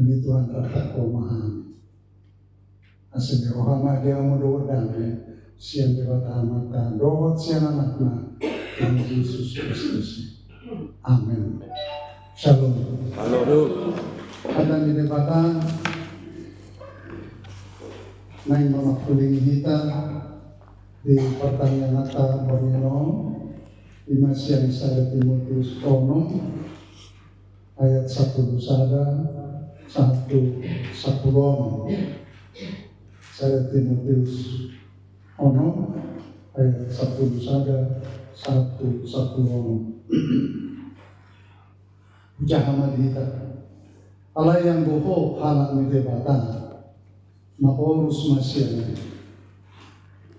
Ini Tuhan dapat memahami. Asal rohama dia mau doa damai, siang dewata mata doa siang anaknya Tuhan Yesus Kristus. Amin. Shalom. Halo. Ada di debata naik memakuling kita di pertanyaan nata Borneo di Masian Sada Timotius Ono ayat 1 Sada 1 Ono Sada Timotius Ono ayat 1 Sada 1 Ono Jahamad kita Allah yang bohong halak ni debatan maurus Masian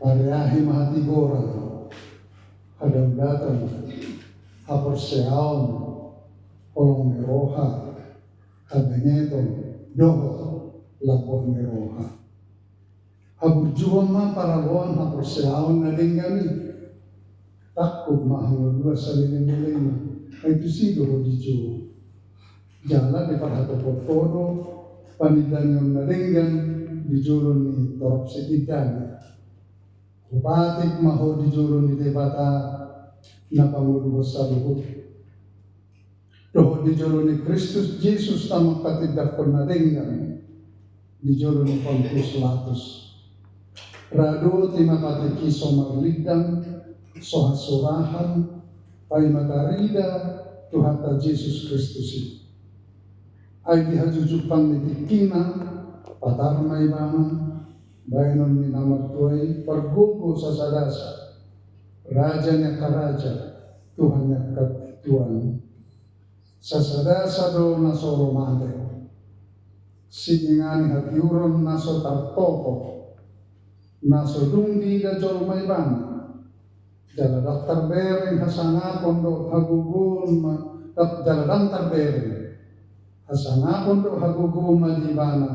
Pariahi mahati gorang hadang datang haperseaon olong meroha habengeton doho lapor meroha haburjuang ma paragon haperseaon na dinggani takut mahal dua salin miling itu sih doho dijual jalan di parhato podo panidan yang naringgan dijulun ni torop sekitan Batik maho dijulun di debata na pangulo sa luhut. Doho dijulun ni Kristus Jesus tamak patidak ko na ringan. Dijulun ni Pontius Pilatus. Rado timakati kiso maglidang sohasurahan pay matarida tuhata Jesus Kristus. Ay dihajujupang ni Tikina patarmay bana Bayanon ni namartuay paggugo sa sadasa Raja niya karaja Tuhan niya katuan sa sadasa do naso romade Siningani hatiuron naso tartopo Naso dungdi da jol mayban Jala daftar bereng hasanapon do hagugun Jala daftar bereng hasanapon do hagugun malibana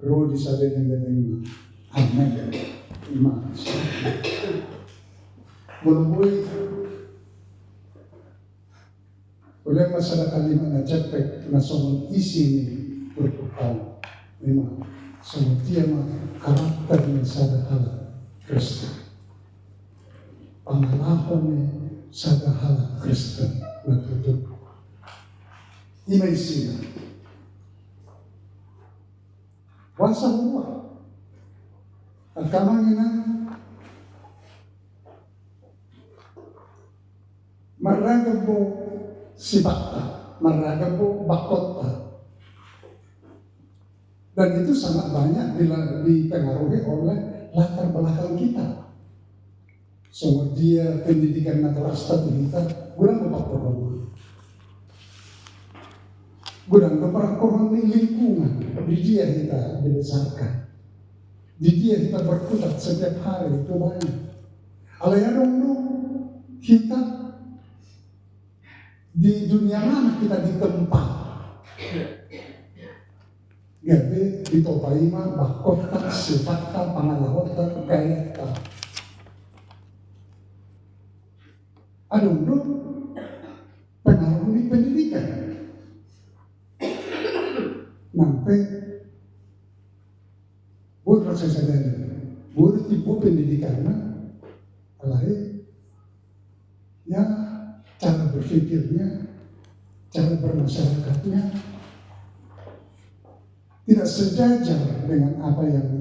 Rodi sa dening-dening Amen. Terima kasih. Boleh masalah kalimat na cepet na somong isi ni berpukau. Memang somong tiama karakter ni sadahala Kristen. Pangalahon ni sadahala Kristen na tutup. Imay sila. Wasa huwa. At kamangina maragam po sibata, maragam po bakota. Dan itu sangat banyak dipengaruhi oleh latar belakang kita. Semua dia pendidikan naturasta kita, gudang berpakoran. Gudang berpakoran ini lingkungan, di dia kita dibesarkan. Di dia kita berkutat setiap hari itu banyak. Alayadong kita di dunia mana kita ditempat. Gabi ditopaima bakota sifatta pangalahota kayata. Adong pengaruh di pendidikan. Nampai Buat saya sadar, buat tipe pendidikan, alahai, ya cara berpikirnya, cara bermasyarakatnya tidak sejajar dengan apa yang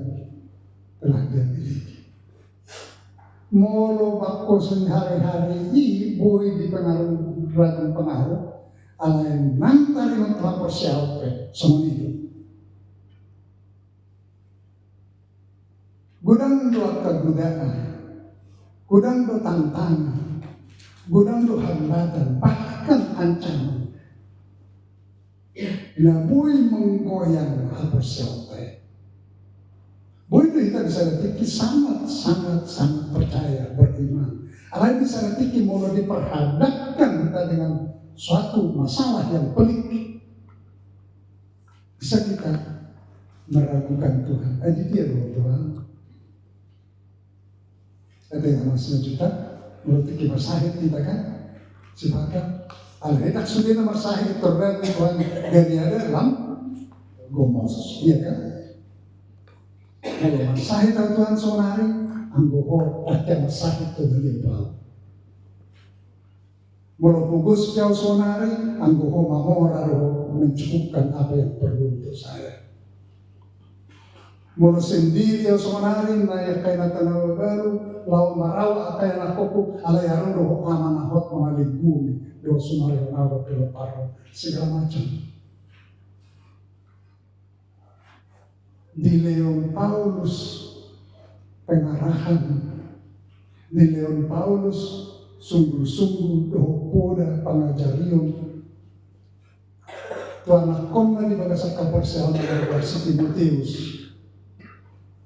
telah dia miliki. Molo bako sehari-hari boy dipengaruh ragam pengaruh, alahai nanti dengan telah persiapan semua itu. Gudang do kegodaan, gudang do tantangan, gudang do hambatan, bahkan ancaman. Nabuy menggoyang hapus sampai. Boy itu kita bisa detik sangat percaya beriman. Alai bisa detik mau diperhadapkan kita dengan suatu masalah yang pelik. Bisa kita meragukan Tuhan. Aja dia loh Tuhan. Ada yang masih juta, menurut kita bersahid kita kan, sifatnya Al-Hidak sudah nomor sahih terberat Tuhan dari ada dalam gomos, iya kan? Kalau masahit ang Tuhan sonari, ang buho at yung masahit ito nalibaw. Mula pugos kau sonari, ang buho mamora ro mencukupkan apa yang perlu untuk saya. Mula sendiri ang sonari na yung kay natanaw baru, lau maraw apa yang ako alay aron ro amanahot mga ligumi, do sonari ang araw pero paro, segala macam. Di Leon Paulus pengarahan, di Leon Paulus sungguh-sungguh dohopoda pangajarion tuan akom na di bagasang kapersehan ng si Timoteus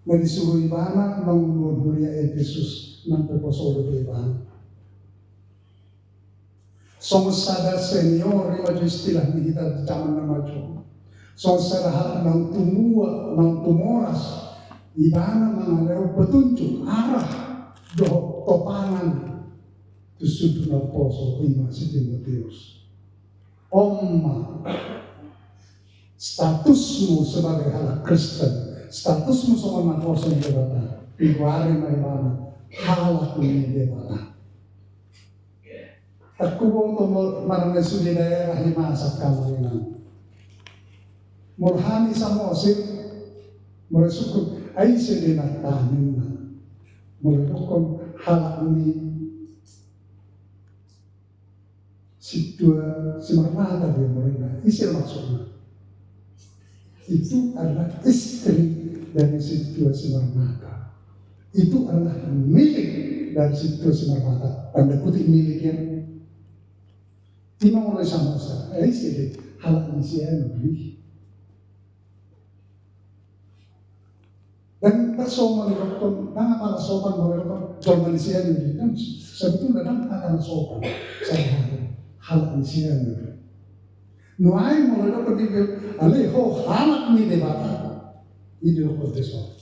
na disuruh ibana mangulun huria Efesus ng peposodo do ibana. Somos sada senior lima istilah ni kita zaman na maju. Somos sada hal ng tumua, ng tumoras ibana mga leo petunjuk arah do topangan tusud na poso ima si Timoteus. Omma statusmu sebagai anak Kristen, statusmu sebagai poso yang debata, iguari na ibana halak ni debata. At kubo to marang sudi daerah himasak kamulinan. Mulhani sa Mosik, mula sukun ay sinilatanin na. Mula sukun halak ni situa simarmata dia mereka. Isil maksudnya. Itu adalah istri dari situa simarmata. Itu adalah milik dari situa simarmata. Tanda kutip miliknya. Timang oleh sama saya. Isil halak ni siya lebih. Dan sopan dokter, para sopan mereka Malaysia ini kan sebetulnya kan akan sopan sehari hal Malaysia ini. Nuai mulai dokter dibilang, alih halak ni debata, ini dokter sopan.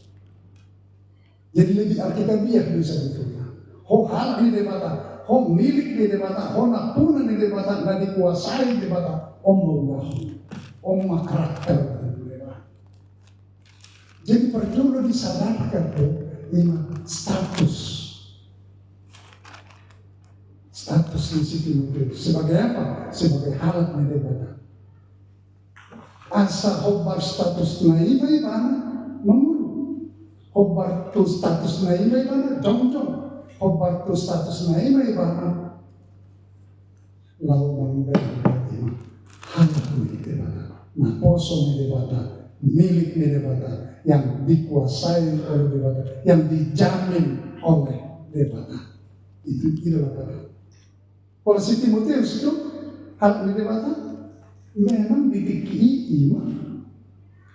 Jadi lebih alkitabiah bisa betulnya. Halak ni debata, milik ni debata, nakpuna ni debata, na dikuasai debata, Allah, karakter. Jadi perlu disadarkan status di situ sebagai apa? Sebagai halat medebata. Asa hobar status na iba mengulu. Hobar tu status na iba jong. Hobar tu status na iba lalu mengenai halat medebata. Nah poso medebata, milik medebata. Yang dikuasai oleh debata, yang dijamin oleh debata. Itu adalah pada. Kalau si Timoteus itu hal ini debata memang didiki iman.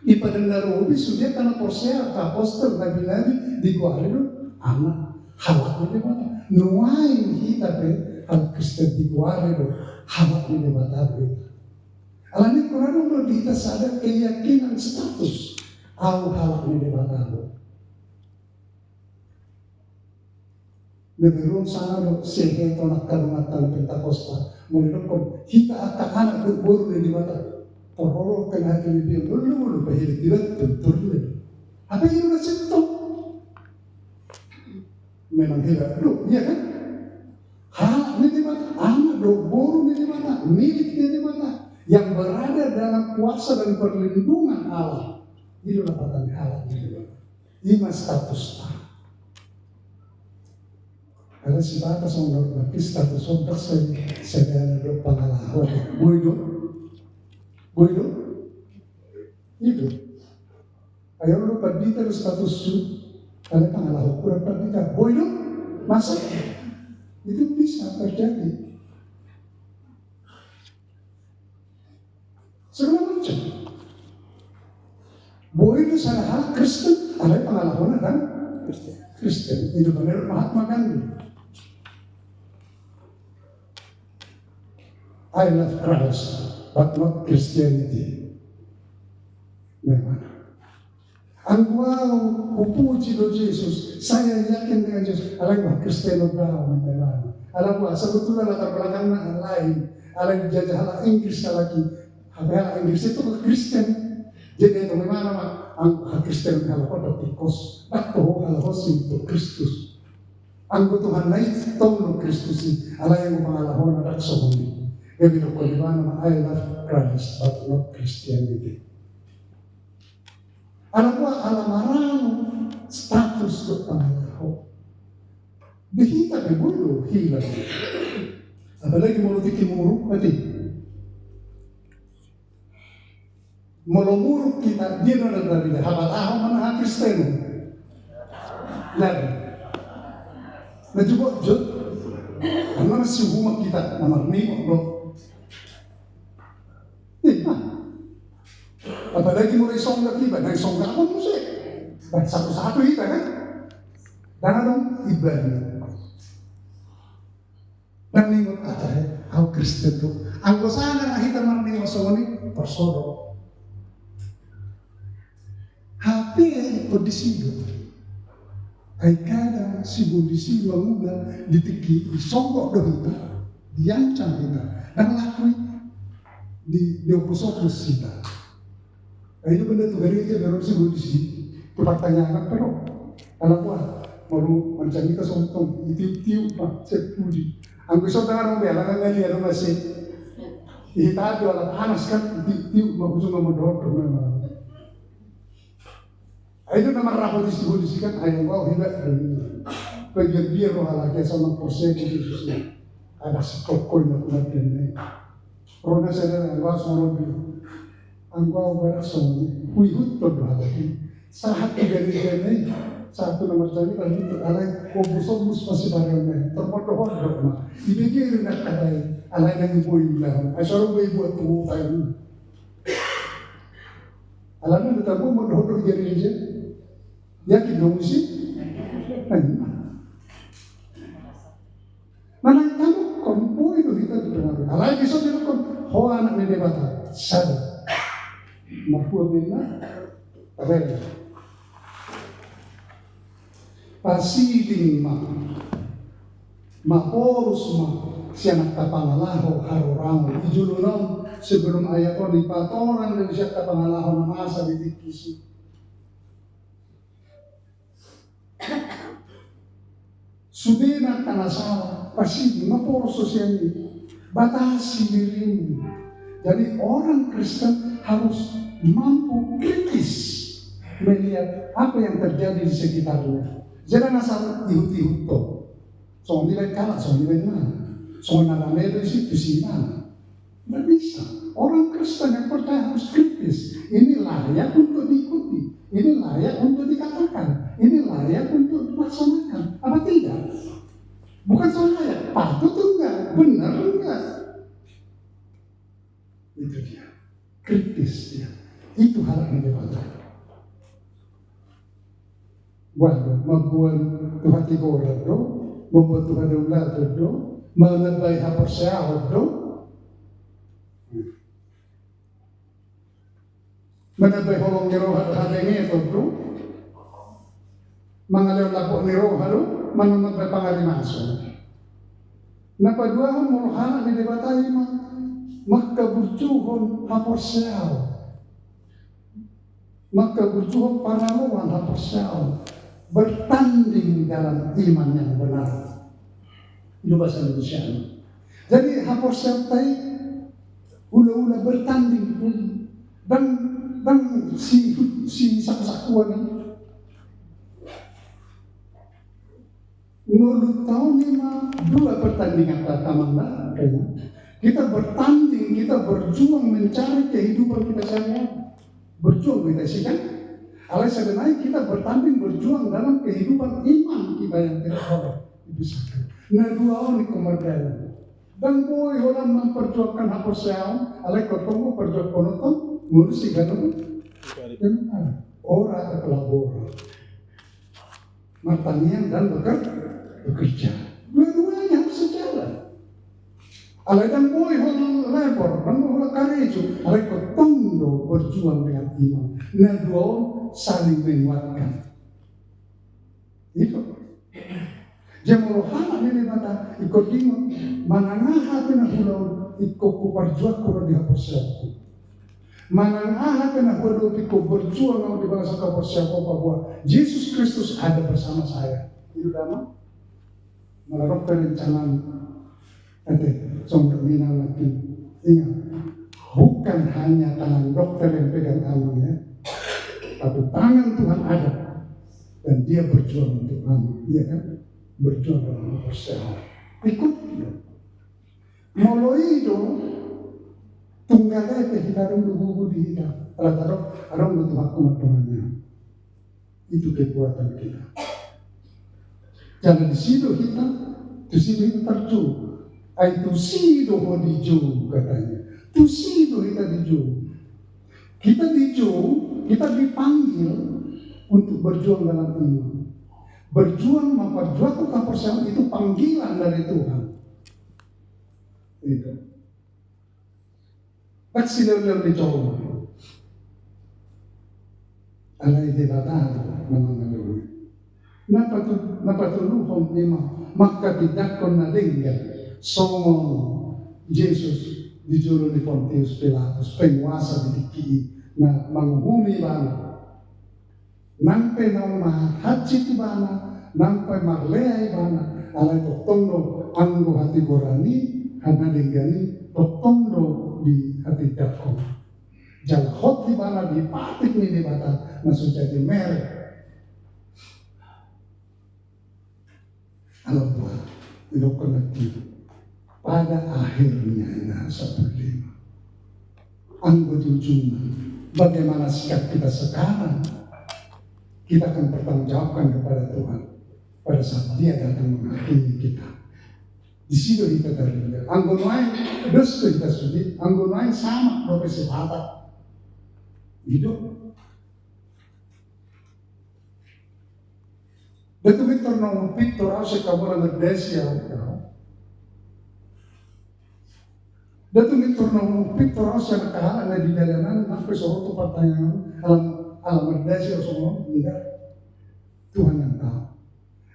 Di pada Narobi sudah karena Posea, apostol nabi-nabi di kuari itu anak hal ini debata. Nuain kita hal Kristen di kuari itu hal ini debata. Alani Quran itu kita sadar keyakinan status. Au halak ni debata lo. Nebelum sana lo sehe to nak kalungat tal Pentakosta. Menurut kita akan anak berburu ni debata. Terhoror kena hati ni dia dulu bahilik dibat tentu. Apa yang nak sentuh? Memang hilang dulu, ya kan? Halak ni debata, anak berburu ni debata, milik ni debata yang berada dalam kuasa dan perlindungan Allah. Itu dapatan halal juga. Lima status. Ada si batas orang tapi status orang saya ada pengalaman. Boido, itu. Ayo lu padita status su, ada pengalaman kurang padita. Boido, masa itu bisa terjadi. Segala macam. Bahwa itu salah hal Kristen, ada pengalaman kan? Kristen. Itu benar Mahatma Gandhi. I love Christ, but not Christianity. Memang. Angguau, upuji do Yesus. Saya yakin dengan Yesus. Alam Kristen daw memang. Alam mo, sebetulnya latar belakang lain. Alam jajah Inggris lagi. Habis Inggris itu Kristen. Jadi ito may mana ang Kristen halaho at tikos. Nakto halaho si Kristus. Ang butuhan na itong Kristus alay mo pangalaho na dakso huli. Kaya ko di ba naman I love Christ but not Christianity. Alam mo, alamarang status ko pangalaho. Bihita kay bulo, hilang. Apalagi mo tikimuro, pati. Molomurok kita, di na nagdari. Habataho man ang Kristeno. Lagi. Najubo, Jod. Ang mga sihumak kita, na marnimo, bro. Apalagi mo rin isong nakiba, na isong kakon mo siya. Ba't satu-satu kita, kan? Danganong iba niya. Naningot atay, how Kristen to. Ang kusana na hita marnimo sa wani, persoro. Happy podisido. Ay kada si bodisi manguna ditiki disongkok do kita, diancam kita, dan lakui di opusopus kita. Ay itu benda tu gereja baru si bodisi pertanyaan pero alam mo maru macam kita sontong itiu pak sepudi. Ang gusto dengar mo bela kan ngali ano masih ihita do ala panas kan itiu magusto mo do memang. Itu nama rapor disebut-disebutkan ayam kau hidup biar roh halaknya sama proses khususnya ada sekokoi nak ini. Rona saya angkau suruh biru, angkau berasal huihut tu halaknya. Sahat dari ini satu nomor tadi kan itu alai kobus masih barangnya terpodoh dok. Dipikir nak kadai alai yang ibu bilang, asal ibu tu kayu. Alamnya betul mau dodo gereja. Yakin dong sih? Mana kamu kompo itu kita dengar. Alai besok itu kon ho anak ni debata sada. Mapu bina tabel. Pasiling maporus siya nagtapangalaho harurang ijulunon sebelum ayat ko di patoran dan siya tapangalaho na masa di tikisi. Sudena tanasara pasti maporos sosial ini batasi dirimu. Jadi orang Kristen harus mampu kritis melihat apa yang terjadi di sekitarnya. Jangan asal ihut-ihut to. So nilai kalah, so nilai mana? So nalame itu sih mana? Tidak bisa. Orang Kristen yang percaya harus kritis. Ini layak untuk diikuti. Ini layak untuk dikatakan. Ini layak untuk dilaksanakan. Apa tidak? Bukan soal layak. Patut enggak? Benar enggak? Itu dia. Kritis dia. Itu hal yang dipandang. Bueno, membuat Tuhan tigora do, membuat Tuhan ulat do, menambah haperseahod do, menambah holong ni roha do habenge do, mangalaw lapok ni roha do, menambah pangalimaso. Napaduahon morohana ni debatay makaburjuhon haperseahod, makaburjuhon panaluan haperseahod. Bertanding dalam iman yang benar. Itu bahasa Indonesia. Jadi hapor sertai ula-ula bertanding dan si sakuan ngulut tahun 5 dua pertandingan tatamanda kayaknya. Kita bertanding, kita berjuang mencari kehidupan kita sehari-hari. Berjuang kita sih kan? Alai sebenarnya kita bertanding berjuang dalam kehidupan iman kita yang tidak boleh dipisahkan. Nah dua orang kemerdekaan. Dan boy orang memperjuangkan hapus seam, alai ketemu perjuang penonton, ngurus si ganu, orang kelabor, martanian dan bekerja. Dua-duanya harus sejalan. Alai dan boy orang labor, dan orang karejo, alai ketemu berjuang dengan iman. Nah dua orang saling menguatkan. Itu. Jamorohana ini mata ikut dimon manangaha pina hulau ikut kuparjuak kurang dihapusku. Manang-aha ka na huwadupi ko, berjuang ako di bangsa kapasya ko bahwa Yesus Kristus ada bersama saya. Itu dama? Malarok perencanaan. Ate, sombong minang lagi. Ingat, bukan hanya tangan dokter yang pegang amalnya, tapi tangan Tuhan ada. Dan dia berjuang untuk amal. Iya kan? Berjuang dalam persehat. Ikut dia. Mulai itu, tunggalnya kehidupan dulu di kita. Kalau taruh, orang untuk aku matungannya. Itu kekuatan kita. Jangan di situ kita, di situ kita terjun. Itu sido ho diju katanya. Itu sido kita diju. Kita diju, kita dipanggil untuk berjuang dalam iman. Berjuang memperjuangkan persoalan itu panggilan dari Tuhan. Itu. Tak silau-silau dicoba. Alay debatado mengenai. Napa tuluhong imam maka tidak kena dengar somong Yesus dijuru di Pontius Pilatus penguasa didiki na menghumi bana nampai nama haji bana nampai marlea bana alay tondo anggo hati gorani hana denggani tondo di hati dakon jalahot di bana di patik ni di bata masuk jadi merek. Alam Tuhan, hidup kolektif. Pada akhirnya nasa problema. Ang ujung-ujungnya, bagaimana sikap kita sekarang? Kita akan bertanggungjawabkan kepada Tuhan pada saat Dia datang menghakimi kita. Di situ kita terlibat. Anggonoy, dosa kita sudi. Anggonoy sama profesi batak. Hidup. Betul Victor nong Victor asa kamu ngerdesia kau. Betul Victor nong Victor asa nakahala di jalanan sampai suatu pertanyaan alam ngerdesia semua tidak. Tuhan yang tahu.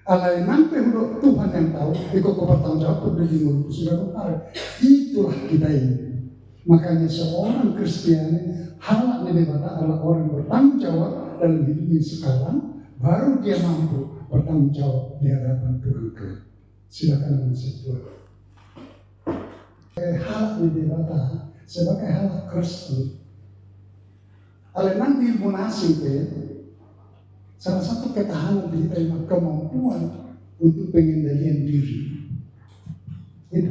Alai nanti udah Tuhan yang tahu. Ikut bertanggung jawab dari mulut sudah benar. Itulah kita ini. Makanya seorang Kristiani halak ini adalah orang bertanggung jawab dalam hidupnya sekarang. Baru dia mampu bertanggung jawab di hadapan Tuhan kelak. Silakan masih Tuhan. Sebagai hal di debata, sebagai hal Kristen, oleh nanti munasib salah satu ketahanan kita yang kemampuan untuk pengendalian diri. Itu.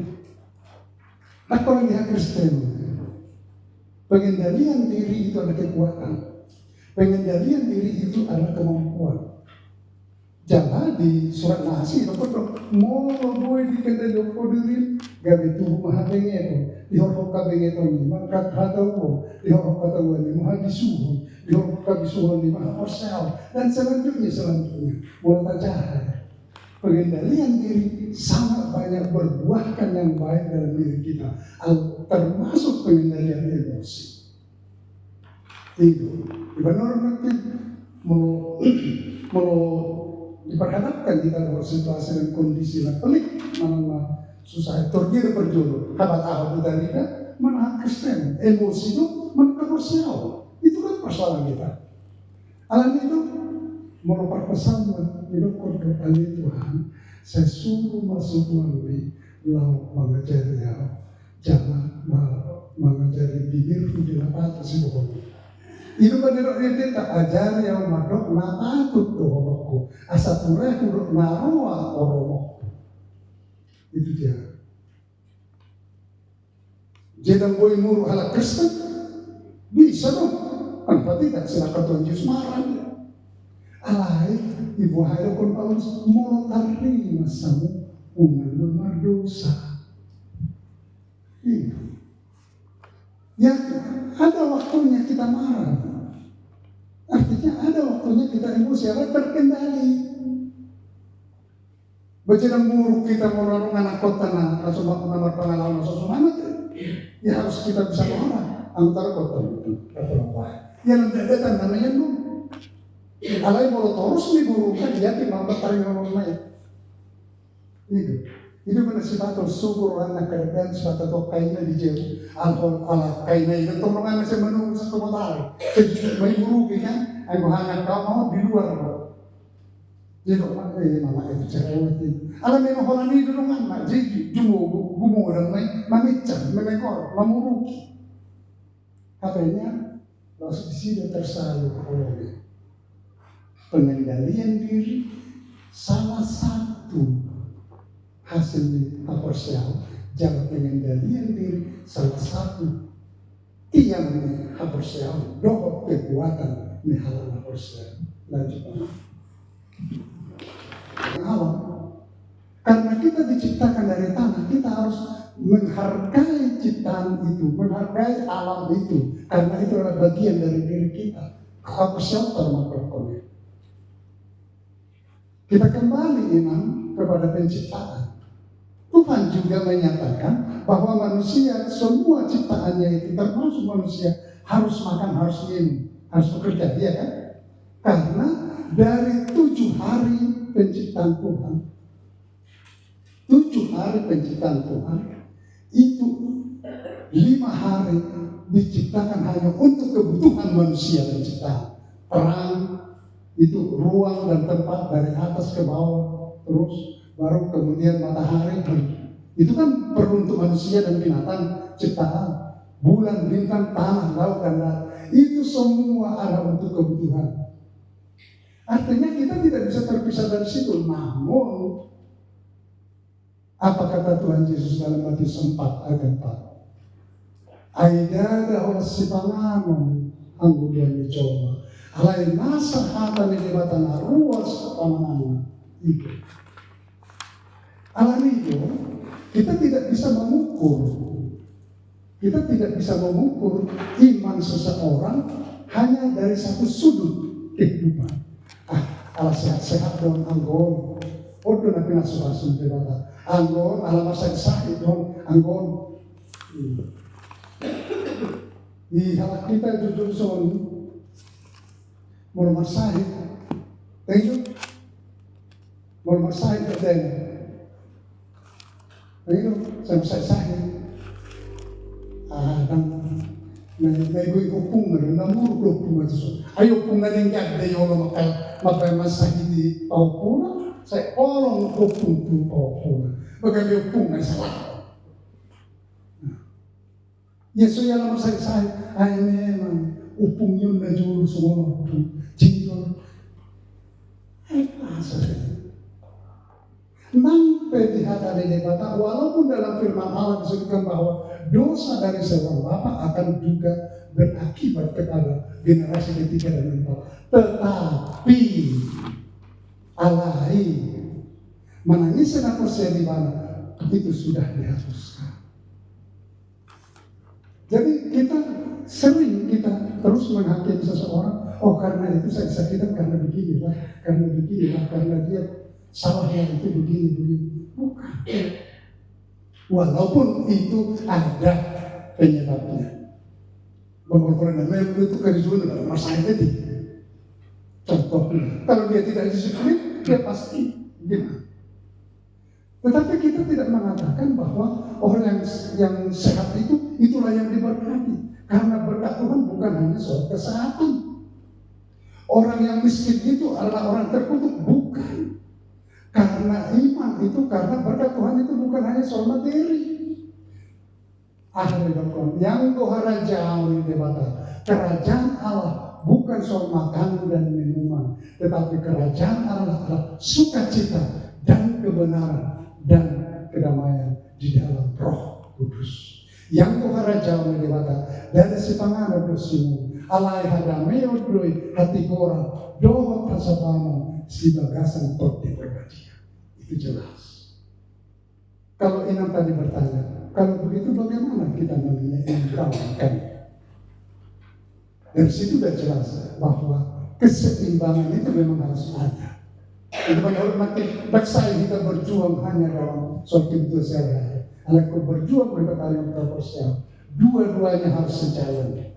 Nah kalau lihat Kristen, pengendalian diri itu adalah kekuatan. Pengendalian diri itu adalah kemampuan. Jangan di surat Nasi itu mau boleh dikendali diri gawe tubuh mahabenge itu dihorok kabenge itu ni maka hatawo dihorok hatawo ni maha disuruh dihorok kabisuruh ni maha persel dan selanjutnya mulai jahat. Pengendalian diri sangat banyak berbuahkan yang baik dalam diri kita, termasuk pengendalian emosi. Itu benar nanti mau diperhadapkan kita dalam situasi dan kondisi yang pelik mana susah terjadi berjodoh habat dari kita mana Kristen emosi itu mana komersial itu kan persoalan kita alam itu mau perpesan hidup berdoa Tuhan saya suruh masuk melalui lau mengajari jangan mengajari bibirku di atas itu Ino ba nila tak ajar yang madok natakot to horoko asa tureh huruf naroa oromo itu dia. Jedang boy muru ala Kristen bisa dong. Kenapa tidak? Silakan Tuhan Yesus marah dia. Alay ibu hayo kon Paulus mulu tarima samu ungan dosa. Itu. Ya ada waktunya kita marah. Artinya ada waktunya kita emosi yang terkendali. Bacaan buruk kita mau anak kota na langsung mengambil pengalaman sesuatu ya harus kita bisa marah antara kota itu. Ya nanti ada namanya nu. Alai mau terus nih buruk kan dia timang tarik orang lain. Itu benar sifatnya subur anak kerjaan sifatnya tuh kainnya di jauh alkohol ala kainnya itu tolongan masih menunggu ke matahari. Jadi may burugi kan, ay mahangat kau mau di luar kau. Jadi mama itu cerewet itu. Alam memang orang ini dulu kan, mak jadi gumo dan mamicam, memekor, mamurugi. Katanya, kalau di sini tersalur oleh pengendalian diri, salah satu hasil aparsial, jangan pengendalian diri, salah satu tiang aparsial, dohot kekuatan mihalan aparsial. Lanjut. Alam. Karena kita diciptakan dari tanah, kita harus menghargai ciptaan itu, menghargai alam itu, karena itu adalah bagian dari diri kita. Apa shelter makrokonnya. Kita kembali iman kepada penciptaan. Tuhan juga menyatakan bahwa manusia, semua ciptaannya itu, termasuk manusia, harus makan, harus minum, harus bekerja, iya kan? Karena dari 7 hari penciptaan Tuhan, 7 hari penciptaan Tuhan, itu 5 hari diciptakan hanya untuk kebutuhan manusia dan ciptaan. Terang, itu ruang dan tempat dari atas ke bawah, terus baru kemudian matahari. Itu kan perlu untuk manusia dan binatang ciptaan. Bulan, bintang, tanah, laut, dan darat. Itu semua ada untuk kebutuhan. Artinya kita tidak bisa terpisah dari situ. Namun, apa kata Tuhan Yesus dalam Matius 4 ayat 4? Aida dah si panganon anggo Tuhan dicoba. Alai nasa hata ni debatan ruas pamanana itu. Alam itu kita tidak bisa mengukur. Kita tidak bisa mengukur iman seseorang hanya dari satu sudut kehidupan. Ala sehat-sehat dong anggon. Odo na pinasukasun debata. Anggon ala masa sakit dong anggon. Di halak kita jujur soal mau masahid, tengok, mau masahid ada, tengok, saya sahid, dan may gue upung na rin, namuro upung na ito. Ay upung na rin gagda yung magmasahid di paupuna, sa orong upung po paupuna, magagay upung na sa lahat. Yeso yan naman sa ay memang upung yun na juro semua jingkol ay asal sampai di hati debata walaupun dalam firman Allah disebutkan bahwa dosa dari seorang bapak akan juga berakibat kepada generasi ketiga dan keempat, tetapi alai menangis dan persen di mana itu sudah dihapuskan. Jadi kita sering terus menghakimi seseorang, oh karena itu saya sakitan karena beginilah, karena dia salahnya itu begini. Bukan. Walaupun itu ada penyebabnya. Bahwa orang yang itu kerjaan dalam masalah itu. Contohnya, kalau dia tidak disiplin, dia pasti gimana? Tetapi kita tidak mengatakan bahwa orang yang sehat itulah yang diberkati. Karena berkat Tuhan bukan hanya soal kesehatan. Orang yang miskin itu adalah orang terkutuk, bukan. Karena iman itu, karena berkat Tuhan itu bukan hanya soal materi. Yang dohara jauh di debata. Kerajaan Allah bukan soal makanan dan minuman, tetapi kerajaan Allah adalah sukacita dan kebenaran dan kedamaian di dalam Roh Kudus. Yang dohara jauh di debata dari si panganan bersimu alai hadame odoi hati korang dohot kasabamu si bagasan tot di perbadian. Itu jelas. Kalau Inam tadi bertanya, kalau begitu bagaimana kita menyeimbangkan? Dari situ sudah jelas bahwa keseimbangan itu memang harus ada. Itu menurut makin baksai kita berjuang hanya dalam suatu itu sehari-hari. Anak berjuang mereka kalian proporsional. Dua-duanya harus sejalan.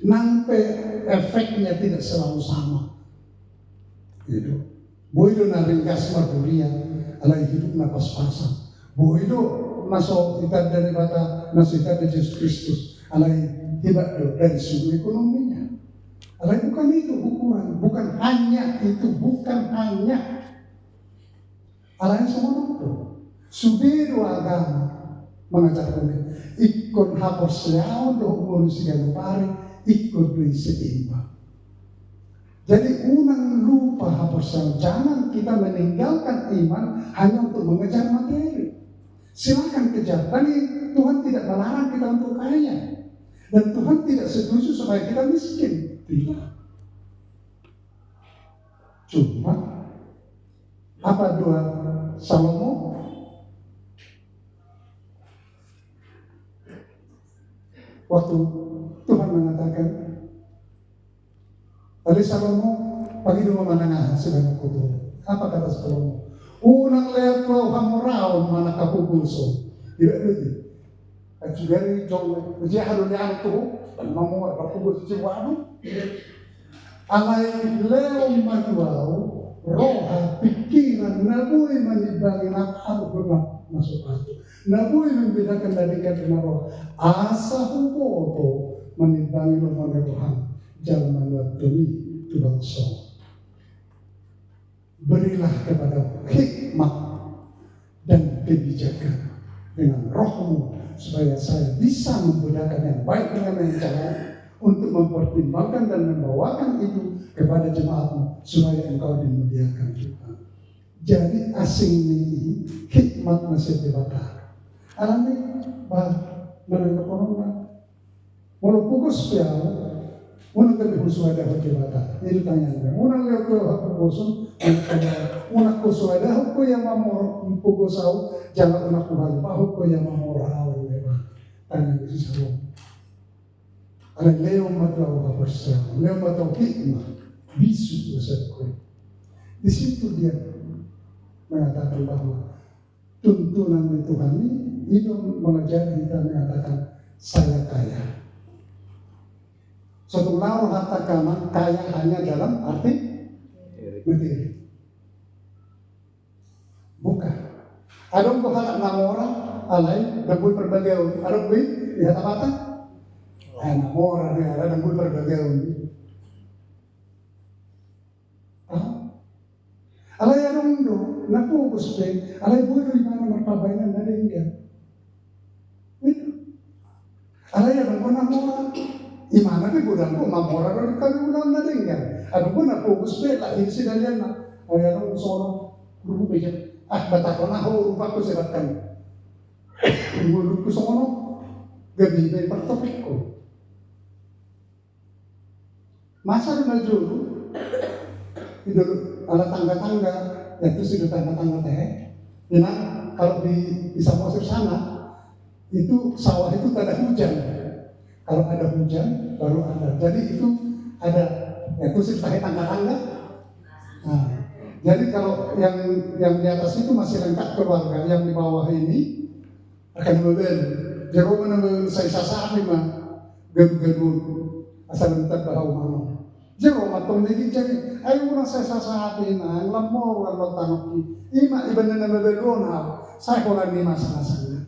Nampai efeknya tidak selalu sama. Itu. Boido naring gasmar dunia, alai hidup napas pasan. Boido masuk kita dari bata masuk kita Yesus Kristus, alai hebat do dari sudut ekonominya. Alai bukan itu ukuran, bukan hanya itu, bukan hanya. Alai semua itu. Sudah dua agama mengajarkan ikut hapus leau do manusia pari ikut dui seimbang. Jadi unang lupa hapus, jangan kita meninggalkan iman hanya untuk mengejar materi. Silakan kejar. Tadi Tuhan tidak melarang kita untuk kaya. Dan Tuhan tidak setuju supaya kita miskin. Tidak. Cuma apa doa Salomo? Waktu Tuhan mengatakan, tadi Salomo pagi dulu menengah sedang kutu. Apa kata Salomo? Unang lihat kau hamurau mana kapuguso. Tidak begitu. Ajugari jong berjalan dengan itu, nomor kapuguso ciwanu. Alai leo majuau, roha pikiran nabui menibagi nak benar masuk hati. Nabui membedakan dari kata roh. Asa huboto menibagi nomor Tuhan. Jalan manuat demi Tuhan so. Berilah kepada hikmat dan kebijakan dengan rohmu supaya saya bisa membedakan yang baik dengan yang jahat untuk mempertimbangkan dan membawakan itu kepada jemaatmu supaya engkau dimuliakan Tuhan. Jadi asing ini hikmat masih dibakar. Alami menengah corona, walau pukus piau. Una kami husuada hotibata. Itu tanyaan. Una leo ko hapukoson, una kusuada hukko yang mamor pukosau, jangan una kuhal pa hukko yang mamor awal leba. Tanyaan si Salomo. Ala leo matlaw hapusya, leo matlaw hikmah, bisu usad ko. Di situ dia mengatakan bahwa tuntunan Tuhan ini itu mengajar kita mengatakan saya kaya. Suatu naruh harta kaman kaya hanya dalam arti materi. Bukan. Adong ko halak ng orang alay daboy perbagayon. Adong ko lihat apa ta? Ay namora dia ada daboy perbagayon. Alay adong do napugos pe alay boy do imana marpabaynan na din dia. Alay adong ko namora imana pi budang ko mamora ro kami ulang na din kan. Ano ko na focus pe la insi dalian na. Ay ano solo grupo pe. Bata ko na ho rupa ko siratkan. Ngulog ko sono. Gabi pe pertopik ko. Masa na dulu. Itu ala tangga-tangga, itu sudah tangga-tangga teh. Nah, kalau di Samosir sana itu sawah itu tak ada hujan. Kalau ada hujan baru ada. Jadi itu ada itu sudah tangga-tangga. Nah, jadi kalau yang di atas itu masih lengkap keluarga, yang di bawah ini akan mobil. Jadi mana saya sasaran mah gaduh-gaduh asal entar bahau mana. Jadi matong lagi jadi ayo orang saya sasaran ang lamor orang tanok ima iban na mabelona saya orang ni masa-masanya.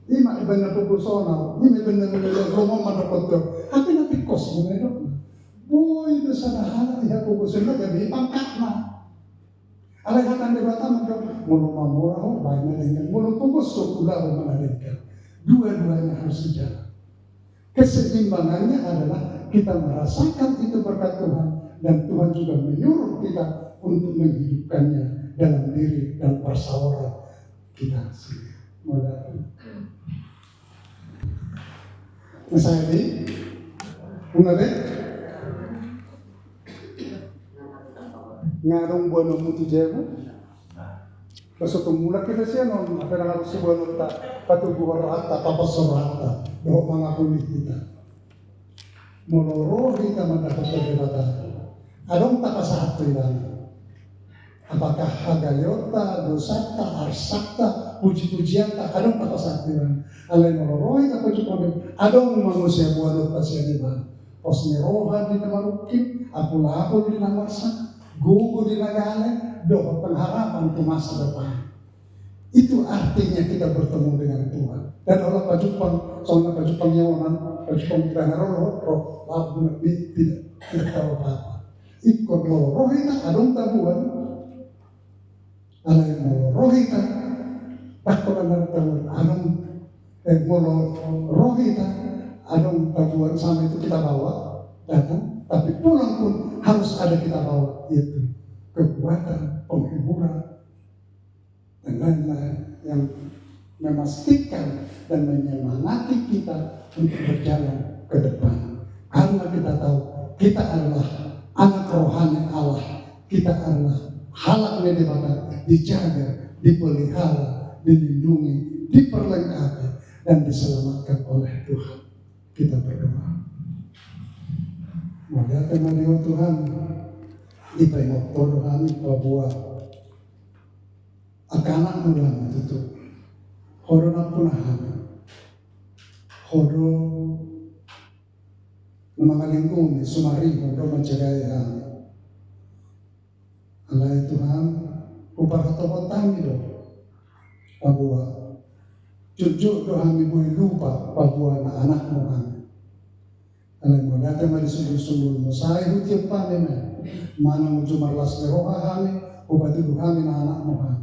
Ima iban na pupusona, ima iban na romo madapot. Happy na tikos mo na boy do sa nahala iha pupuson na gabi pangkat na. Alay hatan di bata mulu mamura ho baik na dengan mulu pupus so kula ho manadinkan. Dua-duanya harus sejalan. Keseimbangannya adalah kita merasakan itu berkat Tuhan dan Tuhan juga menyuruh kita untuk menghidupkannya dalam diri dan persawaran kita sendiri. Misalnya ini, mengenai ngarong buwan ng muti jevo, basta tumulak kita siya noon, pero nga si buwan ng patubuhan rata, papasorata, doon mga kulit kita. Monoro kita mendapat perdebatan. Adong tak satu ilan. Apakah hagayota, dosata, arsakta, puji-pujian tak adong tak satu ilan. Alay monoro kita puji-pujian. Adong manusia buat pasien ilan. Posnya roha di namarukit, apula-apul di namarsa, gugu di nagale, doh pengharapan ke masa depan. Itu artinya kita bertemu dengan Tuhan. Dan Allah pajupang, soalnya pajupang nyawanan, pajupang kita roh, tidak tahu apa-apa. Ikut mau roh kita, adong tabuan, alay mau roh kita, takulan tabuan, adong mau roh kita, adong tabuan sama itu kita bawa, datang. Tapi pulang pun harus ada kita bawa, yaitu kekuatan, penghiburan, dan lain-lain yang memastikan dan menyemangati kita untuk berjalan ke depan. Karena kita tahu kita adalah anak rohani Allah. Kita adalah halak medebata, dijaga, dipelihara, dilindungi, diperlengkapi, dan diselamatkan oleh Tuhan. Kita berdoa. Maka teman Tuhan, ipengok Tuhan bahwa anak muda itu hodo na punahan, hodo na mga lingkong sumari, hodo mancagaya. Alay Tuhan, upar katopon kami do, bahwa cucu do kami buhay lupa, bahwa na anak mo kami. Alay mo, dati malisubul-subul mo, sa ihutiyap pa naman, mana mo jumarlas na roha kami, upatulo kami na anak mo kami.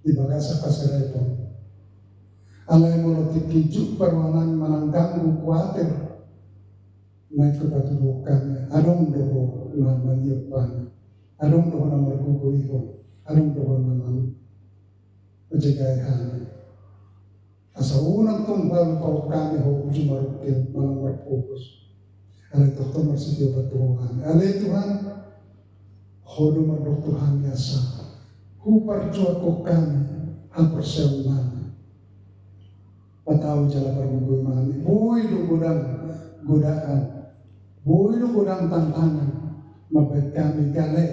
Di bagasa kasirepon. Alay mo lo tikiju perwanan mananggang kuatir. Naik kepatulo kami, adong doho na maniyupan, adong doho na marguguiho, adong doho na majagayahan. Asa unang tumbal pa kami ho ujumarukil manang marpupus. Alay doktor marsitiyo patuho kami. Alay Tuhan, hodo madok Tuhan yasa. Hupar jua ko kami hampir nami. Pataw jala pergugoy mami. Buhay do godaan. Buhay do godang tantangan. Mabait kami gale.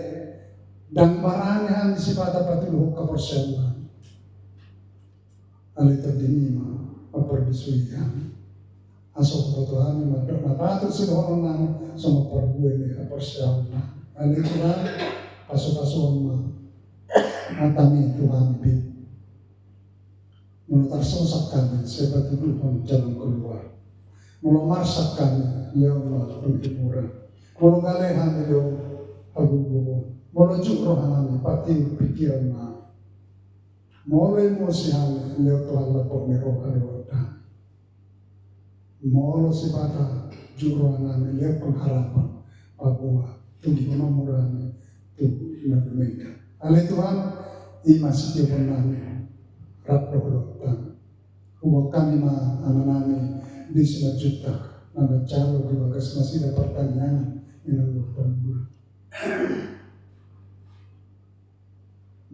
Dan marami kami si pada patuluh kapersel nami. Alay terdinima. Maperbisui kami. Asok po kami madok. Napatod si doon nami. So mapergugoy ni kapersel nami. Alay Tuhan. Pasok-pasok mami. Matami Tuhan bin. Mula tarsosak kami, sebab Tuhan jalan keluar. Mula marsak kami, leonlah penghiburan. Mula galehan leo agugubo. Mula jukrohan kami, pati pikiran kami. Mula emosi kami, leo Tuhan lapor meroha roda. Mula si bata jukrohan kami, leo pengharapan. Bahwa tinggi nomorane itu nabi. Alay Tuhan, masih dia pernah rap rohlotan. Huwag kami amanami di juta na nagcalo di bagas masih dapat pertanyaan inaluktan bulan.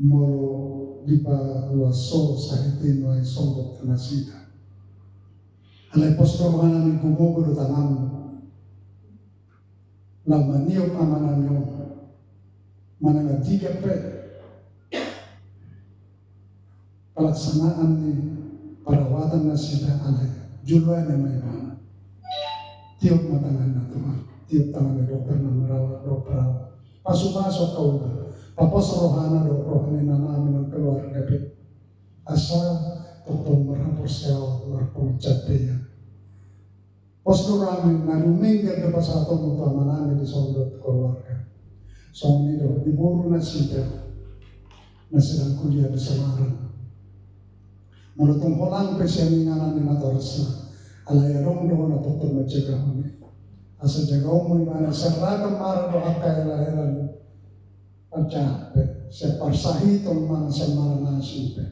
Molo di pa luaso sa itin ay sombok na nasita. Alay posto mga namin kumugulo tangan. Lamaniyok amanam yung manangatiga pe. Pelaksanaan ni perawatan nasida alay juluan yang may mana. Tiap matangan na Tuhan, tiap tangan ni dokter na merawat perawat. Pasok-pasok kau ba? Tapos rohana rohani na namin ang keluarga pe. Asa totoo merapor siya merpungcat dia. Pos namin na luminggan na pa sa atong utama namin di sondot keluarga. So nito, diburo na sida na silang kuliah di Samarang. Malutong holang pesyaninganan ni Natoras na alayarong doon na doktor na tiyagaw ni. Asa tiyagaw mo yung saragam mara do akay alayaran at tiyape. Siya parsahitong mana sa maranasin pe.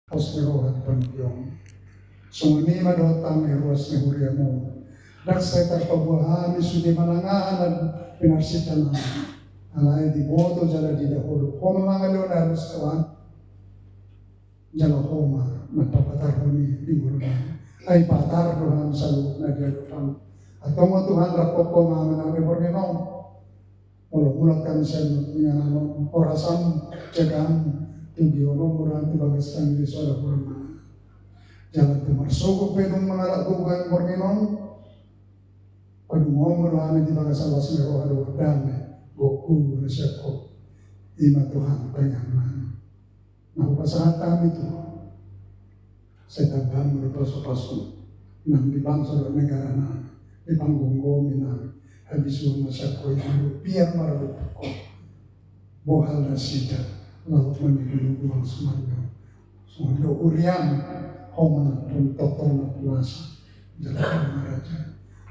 Tapos nirohan pangyong. Sungunima do tami ruas ni Hurya mo. Daksay tarpabuhami sudi manangahan pinarsitan na. Alay di boto jala di dahulu. Kung mga leonaros kawan, jala homa nagpapatarho ni Dimulunan ay patarho sa loob na dialupang at kung Tuhan rapot ko namin ang reborginong mulat kami sa nga orasan tiyagaan tugiyonong murang tibagas kami di sola kurang jalan tumarsugo pedong mga lagugan borginong padungong murang tibagas awas ni rohado dami goku na siya ko ima Tuhan kanyang Napapasakatan itu sa daghang mga paso-paso nang di bangsa o negara na ipanggunggomin na habis mo sa ko yung piyang maralupok ko buhal na sida lawak manigulugo ang sumanyo so do uriam homan at puntok na puwasa dalam mga raja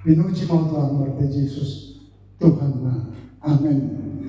pinuji mo ito ang Lord Jesus Tuhan na Amen.